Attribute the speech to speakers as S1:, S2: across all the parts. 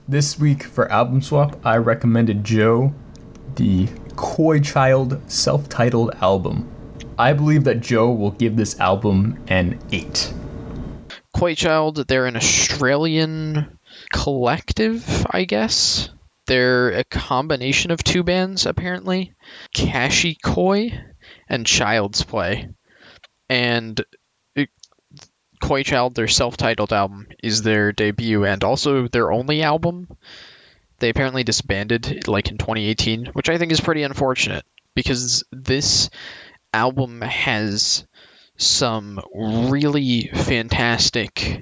S1: This week for Album Swap, I recommended Joe the Koi Child self-titled album. I believe that Joe will give this album an 8.
S2: Koi Child, they're an Australian collective, I guess. They're a combination of two bands, apparently. Kashi Koi and Child's Play. And Koi Child, their self-titled album, is their debut and also their only album. They apparently disbanded in 2018, which I think is pretty unfortunate because this album has some really fantastic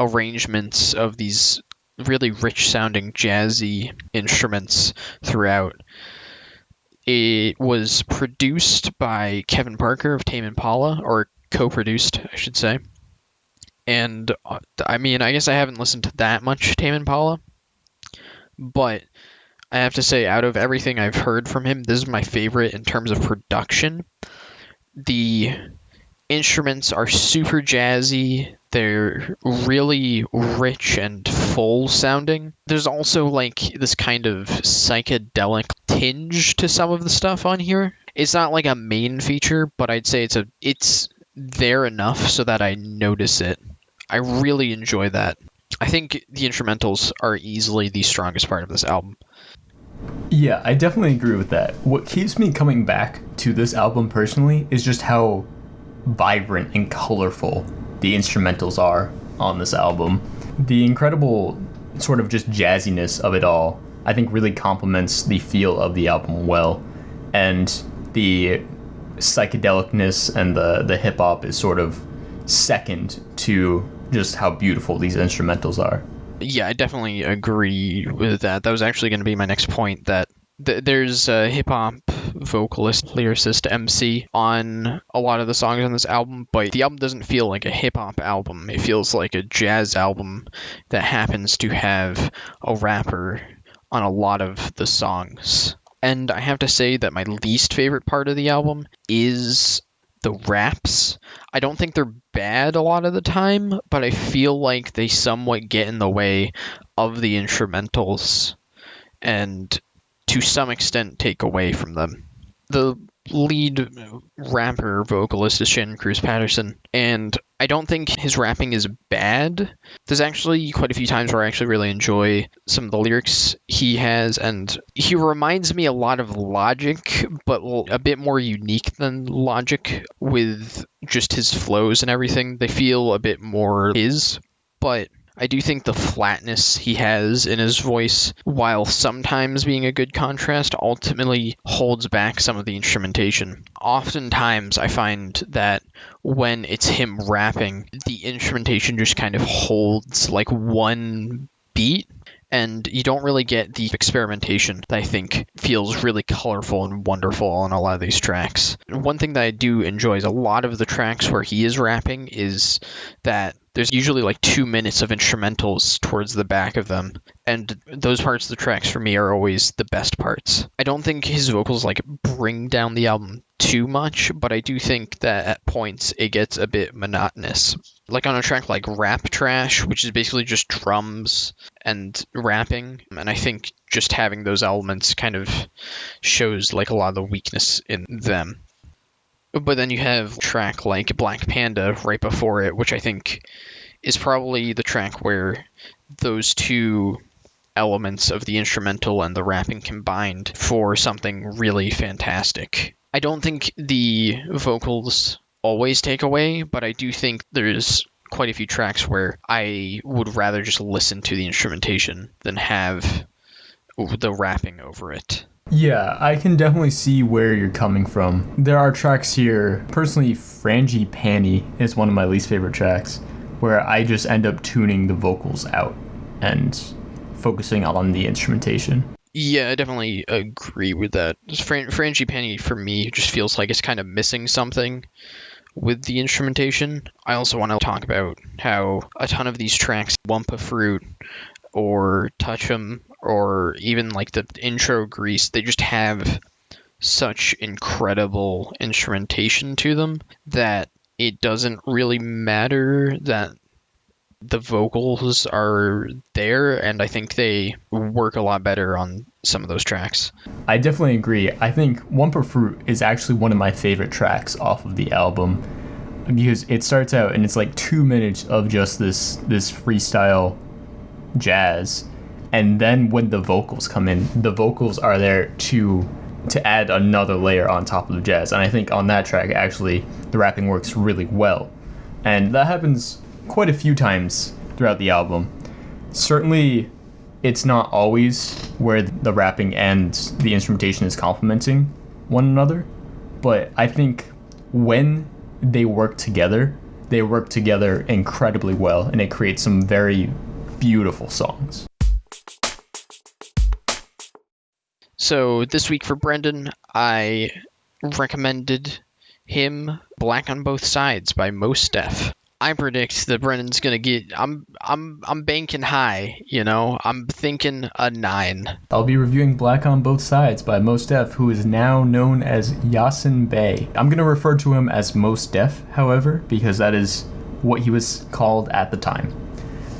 S2: arrangements of these really rich sounding jazzy instruments throughout. It was produced by Kevin Parker of Tame Impala, or co-produced, I should say. And I guess I haven't listened to that much Tame Impala, but I have to say, out of everything I've heard from him, this is my favorite in terms of production. The instruments are super jazzy. They're really rich and full sounding. There's also this kind of psychedelic tinge to some of the stuff on here. It's not like a main feature, but I'd say it's there enough so that I notice it. I really enjoy that. I think the instrumentals are easily the strongest part of this album.
S1: Yeah, I definitely agree with that. What keeps me coming back to this album personally is just how vibrant and colorful the instrumentals are on this album. The incredible sort of just jazziness of it all, I think, really complements the feel of the album well. And the psychedelicness and the hip-hop is sort of second to just how beautiful these instrumentals are.
S2: Yeah, I definitely agree with that. That was actually going to be my next point, that there's a hip-hop vocalist, lyricist, MC on a lot of the songs on this album, but the album doesn't feel like a hip-hop album. It feels like a jazz album that happens to have a rapper on a lot of the songs. And I have to say that my least favorite part of the album is the raps. I don't think they're bad a lot of the time, but I feel like they somewhat get in the way of the instrumentals and to some extent take away from them. The lead rapper vocalist is Shannon Cruz Patterson, and I don't think his rapping is bad. There's actually quite a few times where I actually really enjoy some of the lyrics he has, and he reminds me a lot of Logic, but a bit more unique than Logic with just his flows and everything. They feel a bit more his, but I do think the flatness he has in his voice, while sometimes being a good contrast, ultimately holds back some of the instrumentation. Oftentimes, I find that when it's him rapping, the instrumentation just kind of holds one beat, and you don't really get the experimentation that I think feels really colorful and wonderful on a lot of these tracks. One thing that I do enjoy is a lot of the tracks where he is rapping is that there's usually 2 minutes of instrumentals towards the back of them, and those parts of the tracks for me are always the best parts. I don't think his vocals bring down the album too much, but I do think that at points it gets a bit monotonous. On a track like Rap Trash, which is basically just drums and rapping, and I think just having those elements kind of shows a lot of the weakness in them. But then you have a track like Black Panda right before it, which I think is probably the track where those two elements of the instrumental and the rapping combined for something really fantastic. I don't think the vocals always take away, but I do think there's quite a few tracks where I would rather just listen to the instrumentation than have the rapping over it.
S1: Yeah, I can definitely see where you're coming from. There are tracks here, personally, Frangie Panty is one of my least favorite tracks, where I just end up tuning the vocals out and focusing on the instrumentation.
S2: Yeah, I definitely agree with that. Frangie Panty, for me, just feels like it's kind of missing something with the instrumentation. I also want to talk about how a ton of these tracks, Wumpa Fruit or Touch 'Em, or even the intro Grease, they just have such incredible instrumentation to them that it doesn't really matter that the vocals are there, and I think they work a lot better on some of those tracks.
S1: I definitely agree. I think One Per Fruit is actually one of my favorite tracks off of the album because it starts out and it's like 2 minutes of just this freestyle jazz, and then when the vocals come in, the vocals are there to add another layer on top of the jazz. And I think on that track, actually, the rapping works really well. And that happens quite a few times throughout the album. Certainly, it's not always where the rapping and the instrumentation is complementing one another, but I think when they work together incredibly well, and it creates some very beautiful songs.
S2: So this week for Brendan, I recommended him Black on Both Sides by Mos Def. I predict that Brendan's gonna get. I'm banking high. I'm thinking a 9.
S1: I'll be reviewing Black on Both Sides by Mos Def, who is now known as Yasin Bey. I'm gonna refer to him as Mos Def, however, because that is what he was called at the time.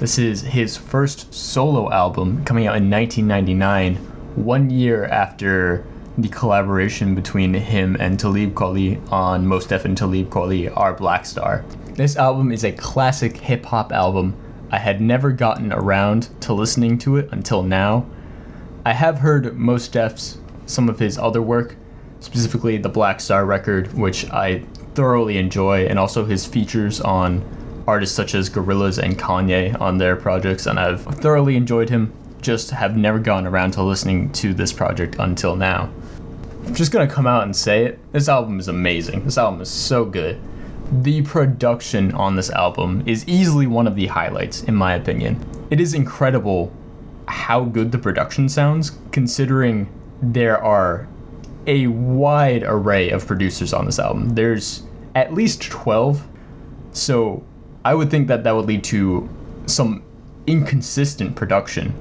S1: This is his first solo album, coming out in 1999, 1 year after the collaboration between him and Talib Kweli on Mos Def and Talib Kweli, Our Black Star. This album is a classic hip-hop album. I had never gotten around to listening to it until now. I have heard Mos Def's some of his other work, specifically the Black Star record, which I thoroughly enjoy, and also his features on artists such as Gorillaz and Kanye on their projects, and I've thoroughly enjoyed him, just have never gotten around to listening to this project until now. I'm just gonna come out and say it, this album is amazing. This album is so good. The production on this album is easily one of the highlights, in my opinion. It is incredible how good the production sounds, considering there are a wide array of producers on this album. There's at least 12, so I would think that would lead to some inconsistent production,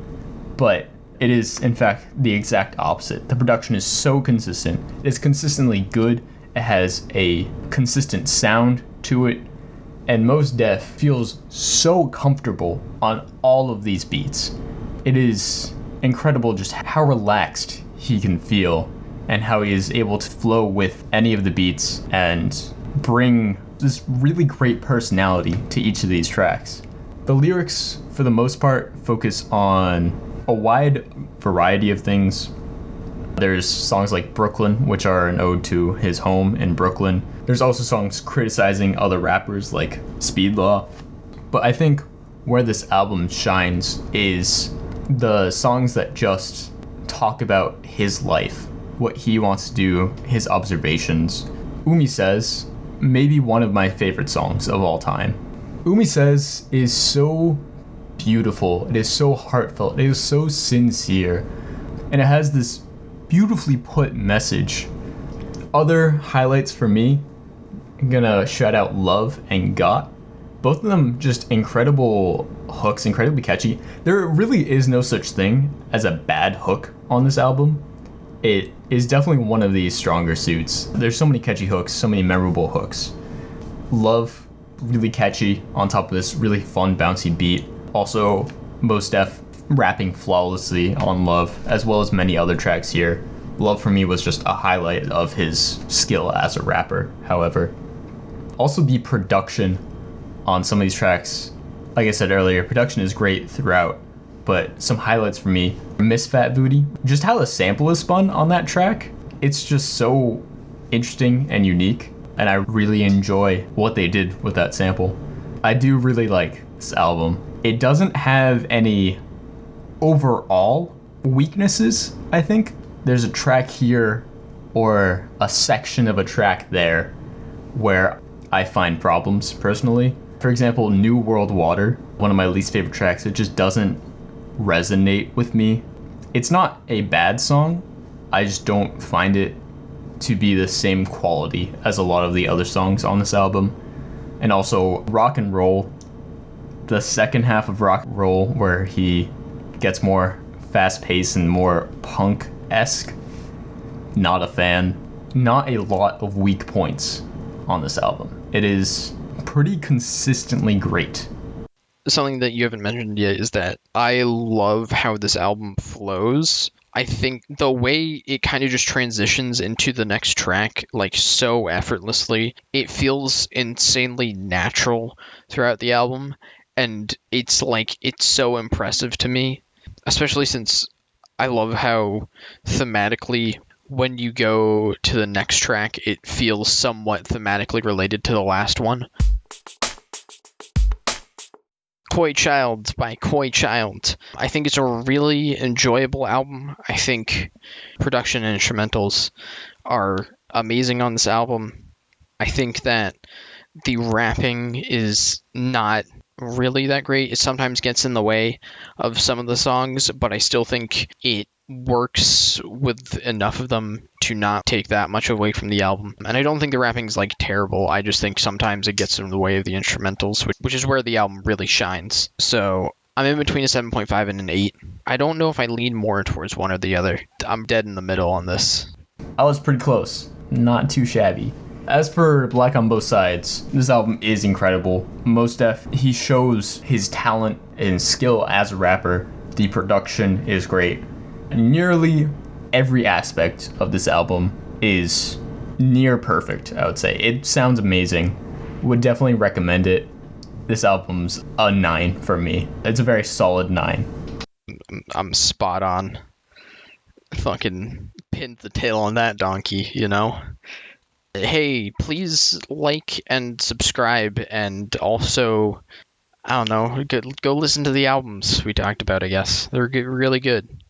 S1: but it is, in fact, the exact opposite. The production is so consistent. It's consistently good. It has a consistent sound to it, and Mos Def feels so comfortable on all of these beats. It is incredible just how relaxed he can feel and how he is able to flow with any of the beats and bring this really great personality to each of these tracks. The lyrics, for the most part, focus on a wide variety of things. There's songs like Brooklyn, which are an ode to his home in Brooklyn. There's also songs criticizing other rappers like Speed Law. But I think where this album shines is the songs that just talk about his life, what he wants to do, his observations. Umi Says, maybe one of my favorite songs of all time. Umi Says is so beautiful, it is so heartfelt, it is so sincere, and it has this beautifully put message. Other highlights for me, I'm gonna shout out Love and Got. Both of them just incredible hooks, incredibly catchy. There really is no such thing as a bad hook on this album. It is definitely one of the stronger suits. There's so many catchy hooks, so many memorable hooks. Love, really catchy on top of this really fun bouncy beat. Also, Mos Def rapping flawlessly on Love, as well as many other tracks here. Love for me was just a highlight of his skill as a rapper, however. Also, the production on some of these tracks, like I said earlier, production is great throughout, but some highlights for me, Miss Fat Booty, just how the sample is spun on that track, it's just so interesting and unique, and I really enjoy what they did with that sample. I do really like this album. It doesn't have any overall weaknesses, I think. There's a track here or a section of a track there where I find problems personally. For example, New World Water, one of my least favorite tracks, it just doesn't resonate with me. It's not a bad song, I just don't find it to be the same quality as a lot of the other songs on this album. And also Rock and Roll, the second half of Rock and Roll where he gets more fast-paced and more punk-esque, not a fan. Not a lot of weak points on this album. It is pretty consistently great.
S2: something that you haven't mentioned yet is that I love how this album flows. I think the way it kind of just transitions into the next track, like so effortlessly, it feels insanely natural throughout the album. And it's so impressive to me, especially since I love how thematically, when you go to the next track, it feels somewhat thematically related to the last one. Koi Child by Koi Child. I think it's a really enjoyable album. I think production and instrumentals are amazing on this album. I think that the rapping is not really that great. It sometimes gets in the way of some of the songs, but I still think it works with enough of them to not take that much away from the album. And I don't think the rapping's like terrible. I just think sometimes it gets in the way of the instrumentals, which is where the album really shines. So I'm in between a 7.5 and an 8. I don't know if I lean more towards one or the other. I'm dead in the middle on this.
S1: I was pretty close. Not too shabby. As for Black on Both Sides, this album is incredible. Mos Def, he shows his talent and skill as a rapper. The production is great. Nearly every aspect of this album is near perfect, I would say. It sounds amazing. Would definitely recommend it. This album's a 9 for me. It's a very solid 9.
S2: I'm spot on. Fucking pinned the tail on that donkey, you know? Hey, please like and subscribe, and also, I don't know, go listen to the albums we talked about, I guess. They're really good.